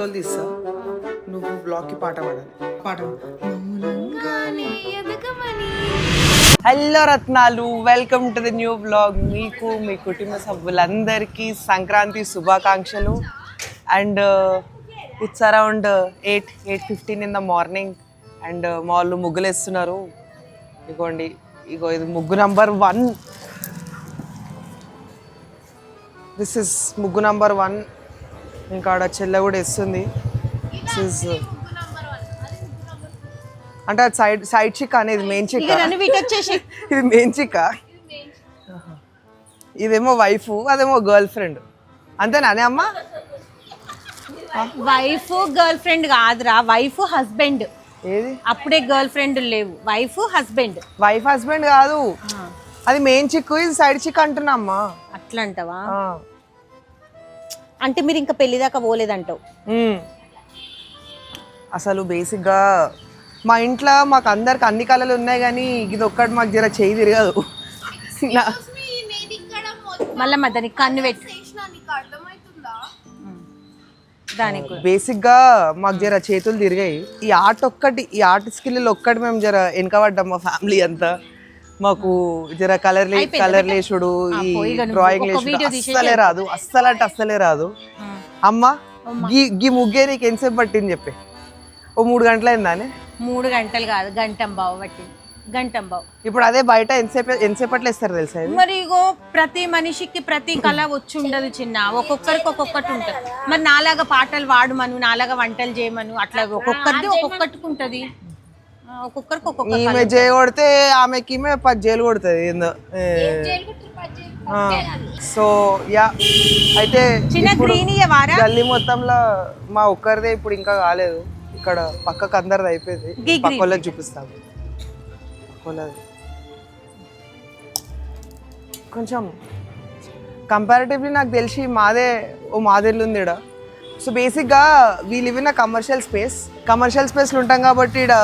ఫోటోలు తీస్తా, నువ్వు బ్లాగ్కి పాట పాడాలి. పాట హలో రత్నాలు, welcome to the new blog. మీకు మీ కుటుంబ సభ్యులందరికీ సంక్రాంతి శుభాకాంక్షలు. And it's around 8:15 in the morning. And మా వాళ్ళు ముగ్గులు వేస్తున్నారు. ఇగోండి, ఇది ముగ్గు నంబర్ 1. దిస్ ఇస్ ముగ్గు నంబర్ 1. ఇంకా ఆడ చెల్లె కూడా వేస్తుంది. దిస్ ఇస్ అంటే అది సైడ్ చిక్ అనేది మెయిన్ చిక్. ఇది మెయిన్ చిక్, ఇదేమో వైఫ్, అదేమో గర్ల్ ఫ్రెండ్. అంతేనా అమ్మా? వైఫ్ గర్ల్ ఫ్రెండ్ కాదురా, వైఫ్ హస్బెండ్. ఏది అప్పుడే గర్ల్ ఫ్రెండ్ లేవు, వైఫ్ హస్బెండ్. వైఫ్ హస్బెండ్ కాదు, అది మెయిన్ చిక్, ఇది సైడ్ చిక్ అంటున్నా అమ్మా. అట్లా అంటావా? అంటే మీరు ఇంకా పెళ్లి దాకా పోలేదంటావు. అసలు బేసిక్గా మా ఇంట్లో మాకు అందరికి అన్ని కళలు ఉన్నాయి, కానీ ఇది ఒక్కటి మాకు జర చేయి తిరగదు. మళ్ళీ దానికి కన్ను పెట్టు. దానికి బేసిక్గా మాకు జర చేతులు తిరిగాయి. ఈ ఆర్ట్ స్కిల్ ఒక్కటి మేము జర వెనకబడ్డాం మా ఫ్యామిలీ అంతా. మాకు జర కలర్ లేసుడు, ఈ డ్రాయింగ్ లేసుడు అస్సలే రాదు. అమ్మ గీ ముగ్గే నీకు ఎంతసేపు పట్టింది చెప్పి? ఓ 3 గంటలు అయిందానే? 3 గంటలు కాదు, గంటంబావు పట్టింది. గంటంబావు. ఇప్పుడు అదే బయట ఎంతసేపట్లో వేస్తారు తెలుసా? మరి ఇగో ప్రతి మనిషికి ప్రతి కళ వచ్చి ఉండదు చిన్న, ఒక్కొక్కరికి ఒక్కొక్కటి ఉంటుంది. మరి నాలాగా పాటలు వాడమను, నాలాగా వంటలు చేయమను, అట్లా ఒక్కొక్కరిది ఒక్కొక్కటికి ఉంటది. ఒక్కొక్కరికి ఒక్కొక్క. ఈమె జైలు కొడితే ఆమెకి 10 జైలు కొడుతుంది ఏందో. సో యా, అయితే గల్లీ మొత్తంలో మా ఒక్కరిదే ఇప్పుడు ఇంకా కాలేదు. ఇక్కడ పక్కకు అందరిది అయిపోయింది. పక్క వాళ్ళకి చూపిస్తాము. కొంచెం కంపారిటివ్లీ నాకు తెలిసి మాదేళ్ళు ఉంది ఇక్కడ. సో బేసిక్గా we live in a commercial స్పేస్లో ఉంటాం కాబట్టి ఇక్కడ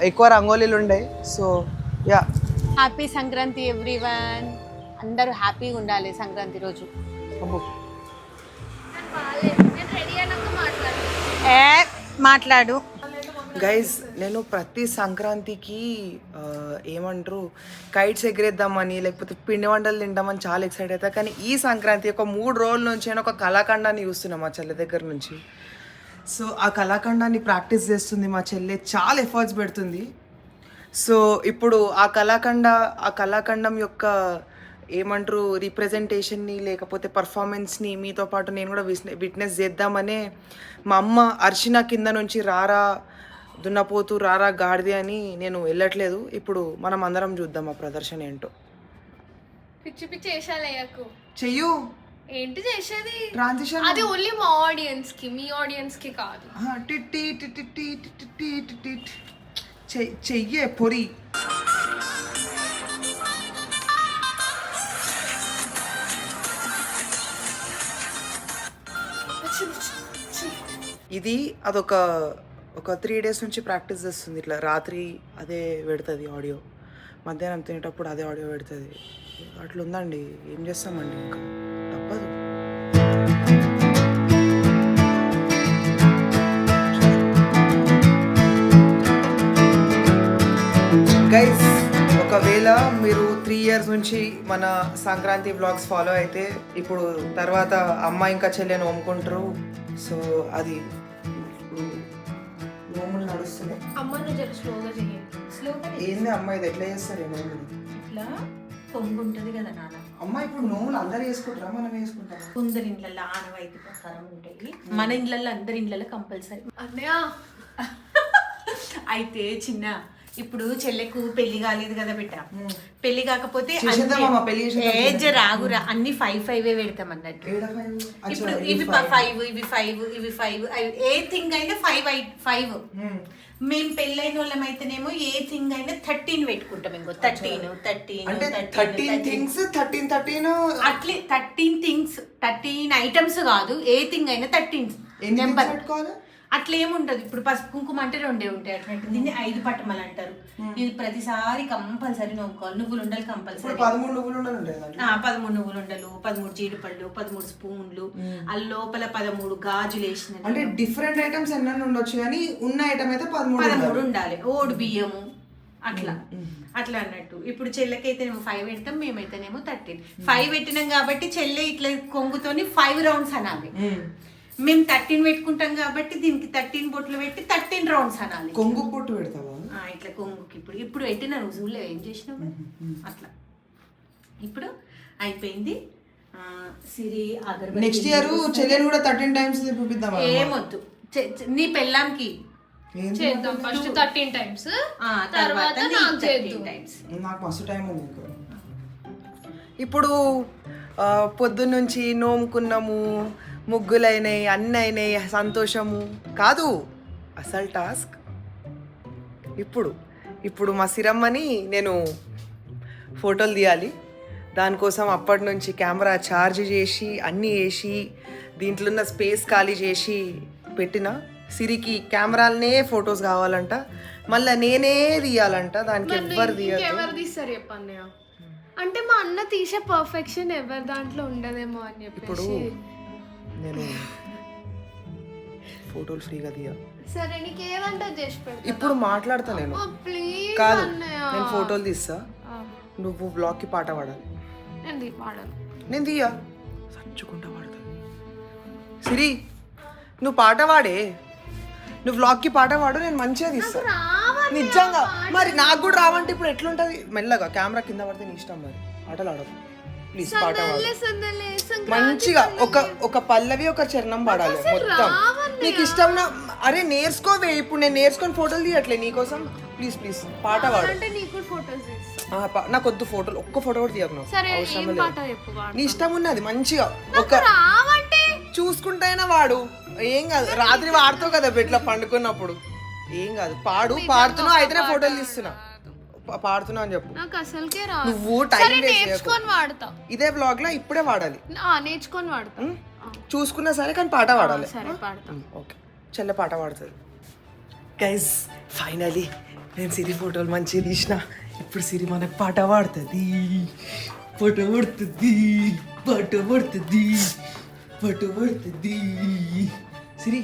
ఎక్కువ రంగోలీలు ఉండే. So yeah, happy Sankranti everyone. అందరూ హ్యాపీగా ఉండాలి సంక్రాంతి రోజు. మాట్లాడు గైజ్. నేను ప్రతి సంక్రాంతికి ఏమంటారు కైట్స్ ఎగిరేద్దామని, లేకపోతే పిండి వంటలు తింటామని చాలా ఎక్సైట్ అవుతా. కానీ ఈ సంక్రాంతి ఒక 3 రోజుల నుంచి నేను ఒక కళాఖండాన్ని చూస్తున్నాను మా చెల్లె దగ్గర నుంచి. సో ఆ కళాఖండాన్ని ప్రాక్టీస్ చేస్తుంది మా చెల్లె, చాలా ఎఫర్ట్స్ పెడుతుంది. సో ఇప్పుడు ఆ కళాఖండం యొక్క ఏమంటారు రిప్రజెంటేషన్ని, లేకపోతే పర్ఫార్మెన్స్ని మీతో పాటు నేను కూడా విట్నెస్ చేద్దామనే మా అమ్మ అర్చన కింద నుంచి రారా దున్నపోతూ రారా గాడిది అని నేను వెళ్ళట్లేదు. ఇప్పుడు మనం అందరం చూద్దాం ఆ ప్రదర్శన ఏంటో. పిచ్చి వేషాలకు చెయ్యు. ఏంటి చేసేది? ట్రాన్సిషన్ అది ఓన్లీ మా ఆడియన్స్ కి, మీ ఆడియన్స్ కి కాదు. చెయ్యే పొరి. ఇది అదొక 3 days నుంచి ప్రాక్టీస్ చేస్తుంది. ఇట్లా రాత్రి అదే పెడుతుంది ఆడియో, మధ్యాహ్నం తినేటప్పుడు అదే ఆడియో పెడుతుంది. అట్లా ఉందండి, ఏం చేస్తామండి, ఇంకా తప్పదు. గైస్, ఒకవేళ మీరు 3 years నుంచి మన సంక్రాంతి వ్లాగ్స్ ఫాలో అయితే ఇప్పుడు తర్వాత అమ్మ ఇంకా చెల్లెని నోముకుంటారు. సో అది నోములు నడుస్తున్నాయి. ఏంది అమ్మ ఇది ఎట్లా చేస్తారు? ఇట్లా పొంగుంటది కదా నాన్న. అమ్మ ఇప్పుడు నోములు అందరు వేసుకుంటారా, మనం వేసుకుంటాం? కొందరి ఇండ్లలో ఆనవాయితీ ప్రకారం ఉంటాయి, మన ఇండ్లలో అందరి ఇండ్లలో కంపల్సరీ. అయితే చిన్న ఇప్పుడు చెల్లెకు పెళ్లి కాలేదు కదా బిడ్డ, పెళ్లి కాకపోతే రాగురా అన్ని 5 పెడతాం అన్నట్టు. ఇప్పుడు ఇవి 5 ఏ థింగ్ అయినా 5. మేము పెళ్ళైన వాళ్ళం అయితేనేమో ఏ థింగ్ అయినా 13 పెట్టుకుంటాం. ఇంకో 13 అట్లే 13 థింగ్స్, 13 ఐటమ్స్ కాదు, ఏ థింగ్ అయినా 13 నెంబర్. అట్లా ఏముండదు. ఇప్పుడు పసుపు కుంకుమ అంటే 2 ఉంటాయి అట్లా. దీన్ని 5 పట్టమలు అంటారు. ఇది ప్రతిసారి కంపల్సరీ నవ్వుకోవాలి. నువ్వులు ఉండలు కంపల్సరీ. 13 నువ్వులు ఉండలు ఉంటాయి. 13 నువ్వులు ఉండలు, 13 జీడిపళ్ళు, 13 స్పూన్లు, ఆ లోపల 13 గాజులు వేసిన. అంటే డిఫరెంట్ ఐటమ్స్ ఎన్నైనా ఉండొచ్చు కానీ ఉన్న ఐటమ్ అయితే 13 ఉండాలి. ఓడి బియ్యము అట్లా అట్లా అన్నట్టు. ఇప్పుడు చెల్లెకైతే 5 పెడతాం, మేమైతేనేమో 13. 5 పెట్టినాం కాబట్టి చెల్లె ఇట్లా కొంగుతోని 5 రౌండ్స్ అనాలి. మేము 13 పెట్టుకుంటాం కాబట్టి దీనికి 13 బొట్లు పెట్టి 13 రౌండ్స్ అనాలి. కొంగు పొట్టు పెడతావా? ఇట్లా కొంగుకి ఇప్పుడు పెట్టిన రుజువులో ఏం చేసినావు అట్లా. ఇప్పుడు అయిపోయింది. సిరి అగరబత్తి. నెక్స్ట్ ఇయర్ చెల్లెని కూడా 13 టైమ్స్ చూపిద్దాం. ఏమొద్దు, నీ పెళ్ళాంకి చేద్దాం ఫస్ట్ 13 టైమ్స్, తర్వాత నాకు చేద్దాం. నాకు మస్తు టైం ఉంది ఇంకా. ఇప్పుడు పొద్దున్నుంచి నోముకున్నాము, ముగ్గులైనాయి, అన్నీ అయినాయి, సంతోషము కాదు అసలు టాస్క్. ఇప్పుడు మా సిరమ్మని నేను ఫోటోలు తీయాలి. దానికోసం అప్పటి నుంచి కెమెరా ఛార్జ్ చేసి అన్నీ వేసి దీంట్లో ఉన్న స్పేస్ ఖాళీ చేసి పెట్టిన. సిరికి కెమెరాలనే ఫొటోస్ కావాలంట, మళ్ళీ నేనే తీయాలంట. దానికి ఎవరు తీస్తారు చెప్పండి. అంటే మా అన్న తీసే పర్ఫెక్షన్ ఎవరి దాంట్లో ఉండదేమో అని చెప్పి ఇప్పుడు నేను ఫోటోలు ఫ్రీగా తీయ. సరే నీకు ఏదంటే చేసి పెడతా. ఇప్పుడు మాట్లాడతా నేను. కాదు, నేను ఫోటోలు తీస్తా, నువ్వు బ్లాగ్కి పాట పాడాలి. నేను తీయ సచ్చుకుంటా పాడతా. సిరి నువ్వు పాట పాడే, నువ్వు వ్లాగ్కి పాట పాడు, నేను మంచిగా తీస్తా నిజంగా. మరి నాకు కూడా రావంటే ఇప్పుడు ఎట్లుంటది? మెల్లగా కెమెరా కింద పడితే నీ ఇష్టం. మరి ఆటలు ఆడదు ప్లీజ్. పాట పాడు మంచిగా. ఒక పల్లవి ఒక చరణం పాడాలి మొత్తం నీకు ఇష్టం. అరే నేర్చుకోవే, ఇప్పుడు నేను నేర్చుకొని ఫోటోలు తీయట్లే నీకోసం. ప్లీజ్ ప్లీజ్ పాట పాడు. నాకు వద్దు ఫోటోలు, ఒక్క ఫోటో కూడా తీయకు. అవసరం లేదు, నీ ఇష్టం ఉన్నది మంచిగా. ఒక చూసుకుంటైనా వాడు, ఏం కాదు. రాత్రి వాడుతావు కదా బెడ్లో పండుకున్నప్పుడు, ఏం కాదు. పాడుతున్నావు అయితేనే ఫోటోలు తీస్తున్నా. పాడుతున్నా అని చెప్పు. నువ్వు టైం ఇదే బ్లాగ్ లో ఇప్పుడే వాడాలి. నేర్చుకొని వాడతా. చూసుకున్నా సరే కానీ పాట పాడాలి. ఓకే, చెల్లె పాట పాడుతుంది. గైస్ ఫైనలీ నేను సిరి ఫోటోలు మంచిగా తీసిన. ఇప్పుడు సిరి మనకు పాట పాడుతుంది. సిరి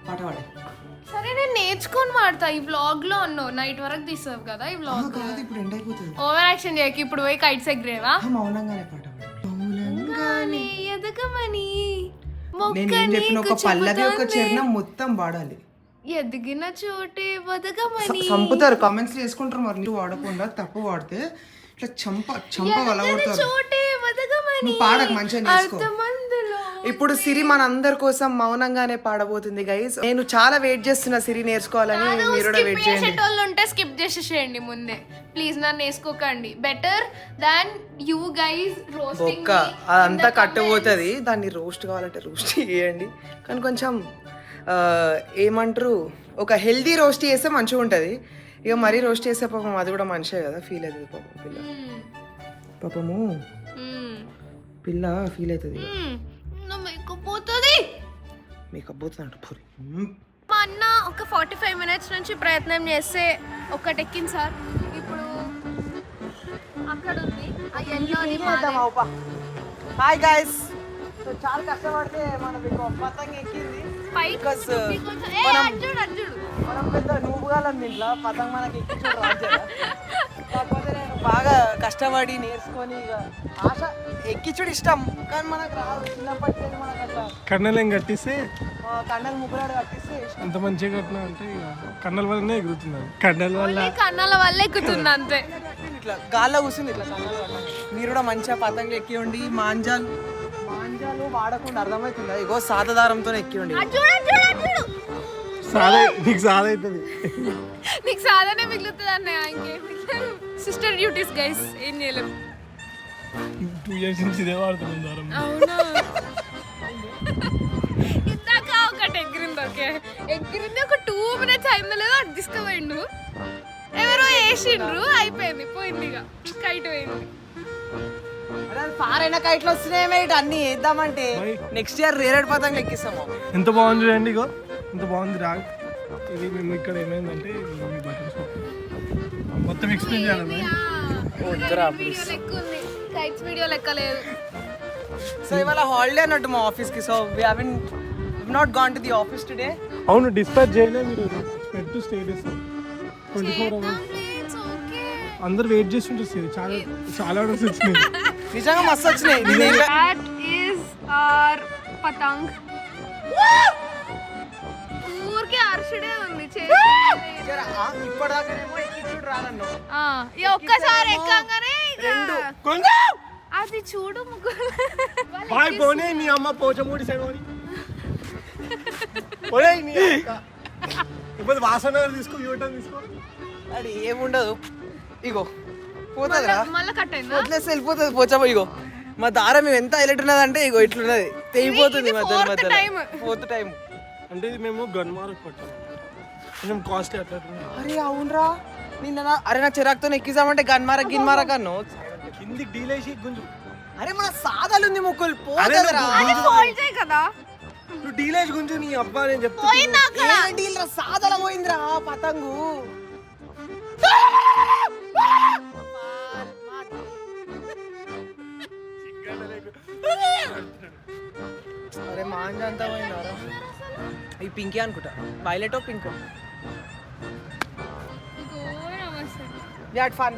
పాట పాడు. సరే నేను నేర్చుకొని వాడతా. ఈ వ్లాగ్ లో అన్నావు నైట్ వరకు తీసావు కదా. ఈ వ్లాగ్ ఇప్పుడు ఎండ్ అయిపోతుంది. ఓవర్ యాక్షన్ చేయకి. ఇప్పుడు పోయి కైట్స్ ఎగ్రేవా. మౌనంగానే పాట పాడు. మౌనంగానే ఎదగమని నేను చెప్పిన ఒక పల్లవి ఒక చరణం మొత్తం పాడాలి. ఎదిగిన చోటే వదగమని. చంపుతారు, కామెంట్స్ చేసుకుంటారు. మరి నువ్వు వాడకుండా తప్పు వాడితే ఇట్లా చంప వలగొడతారు. పాడక మంచిగా నేర్చుకో. ఇప్పుడు సిరి మన అందరి కోసం మౌనంగానే పాడబోతుంది గైస్. నేను చాలా వెయిట్ చేస్తున్నా సిరి నేర్చుకోవాలని. మీరు కూడా వెయిట్ చేయండి. ఉంటే స్కిప్ చేసేసేయండి ముందే ప్లీజ్. నన్ను వేసుకోకండి. Better than you guys roasting. ఒక్క అదంతా కట్టుపోతుంది. దాన్ని రోస్ట్ కావాలంటే రోస్ట్ చేయండి, కానీ కొంచెం ఏమంటారు, ఒక హెల్దీ రోస్ట్ చేస్తే మంచిగా ఉంటుంది. ఇక మరీ రోస్ట్ చేస్తే పాపం అది కూడా మనిషే కదా, ఫీల్ అవుతుంది పాపం పిల్ల. పాపము పిల్ల ఫీల్ అవుతుంది. మేకప్ పోతుంది అంట పూరి. మా అన్న ఒక 45 minutes నుంచి ప్రయత్నం చేస్తే ఒక్కటి ఎక్కింది సార్. ఇప్పుడు అక్కడ ఉంది. హాయ్ గైస్, చాలా కష్టపడితే మనకి పతంగ ఎక్కింది. మనం పెద్ద నూపుగాలం దీంట్లో పతంగ మనకి కాకపోతే నేను బాగా కష్టపడి నేర్చుకొని ఇక ఆశ ఎక్కించుడు ఇష్టం, కానీ మనకు రాదు. చిన్నప్పటి మనకు అట్లా కన్నెలు కట్టిస్తే కన్నెలు ముగ్గురాడు కట్టిస్తే అంత మంచిగా కట్టినా అంటే కన్నెల వల్లనే ఎగురుతున్నాను. కన్నల వల్ల ఎక్కుతుంది అంతే. ఇట్లా గాల్లో కూర్చుంది ఇట్లా కన్నెల వల్ల. మీరు కూడా మంచిగా పతంగ ఎక్కి ఉండి మాంజాలు వాడకుండా అర్థమవుతుందా? ఇగో సాధదారంతో ఎక్కి ఉండి. నీకు సాధ అవుతుంది, నీకు సాధనే మిగులుతుంది అన్నయ్య. ఇంకేం సిస్టర్ డ్యూటీస్ గైస్, ఏం చేయలేము. 2 years నుంచి ఇదే వాడుతున్నాం దారం. అవునా? ఇందాక ఒకటి ఎగిరింది. ఓకే ఎగిరింది, ఒక 2 minutes అయిందో లేదో అది తీసుకుపోయిండు. ఎవరో వేసిండ్రు, అయిపోయింది, పోయింది. ఇక కైట్ పోయింది. పారైన కైట్లు వస్తున్నాయి అన్ని వేద్దామంటే నెక్స్ట్ ఇయర్ రేరేడు పతంగ ఎక్కిస్తాము. ఎంత బాగుంది చూడండి. ఇగో ఇంత బాగుంది రా. ఇది మేము ఇక్కడ ఏమైందంటే మీ బట్టల షాప్ మొత్తం ఎక్స్ప్లెయిన్ చేయాలి. వద్దురా వీడియో లెక్క ఉంది, కైట్స్ వీడియో లెక్క లేదు. సో ఇవాళ హాలిడే అన్నట్టు మా ఆఫీస్కి. So we haven not gone to the office today. అవును, డిస్పాచ్ చేయలే మీరు. పెట్టు స్టేటస్ 24 hours. అందరు వెయిట్ చేస్తుంటారు. చాలా ఆర్డర్స్ వచ్చినాయి. నిజంగా మస్తు వచ్చినాయి. That is our పతంగ్. ఊరికే అర్షుడే ఉంది ఇప్పటిదాకానేమో ఎక్కించుడు రాదన్ను. ఒక్కసారి ఎక్కగానే ఇక అది చూడు ముగ్గురు. బాయ్ పోనే నీ అమ్మ పోచమూడి సైడ్ పోని. పోనే నీ అక్క. ఇప్పుడు వాసన తీసుకో, యూటర్న్ తీసుకో. అది ఏముండదు. ఇగో పోతుందిరా, మళ్ళీ కట్ అయిందా? వదిలేస్తే వెళ్ళిపోతుంది పోచమ్మ. ఇగో మా దారం మేము ఎంత హైలైట్ ఉన్నదంటే ఇగో ఇట్లున్నది, తెగిపోతుంది మధ్యలో మధ్యలో. 4th టైం అంటే ఇది మేము గన్మార్క్ పట్టాము, కొంచెం కాస్ట్ అట్లా. అరే అవునరా, నిన్న అరే నా చిరాకుతో ఎక్కిసామంటే గిన్మార కన్ను కిందికి డీలేసి గుంజు. అరే మన సాదాలు ఉంది ముక్కులు పోతుందిరా. ఫోల్డ్ చేయి కదా. నువ్వు డీలేసి గుంజు నీ అబ్బా, నేను చెప్తా. సాదల పోయిందిరా పతంగు. అరే మాంజ అంతా పోయిందారా. ఈ పింకీ అనుకుంటా, వైలెట్ పింక్. ఘోరం అసలు. We had fun.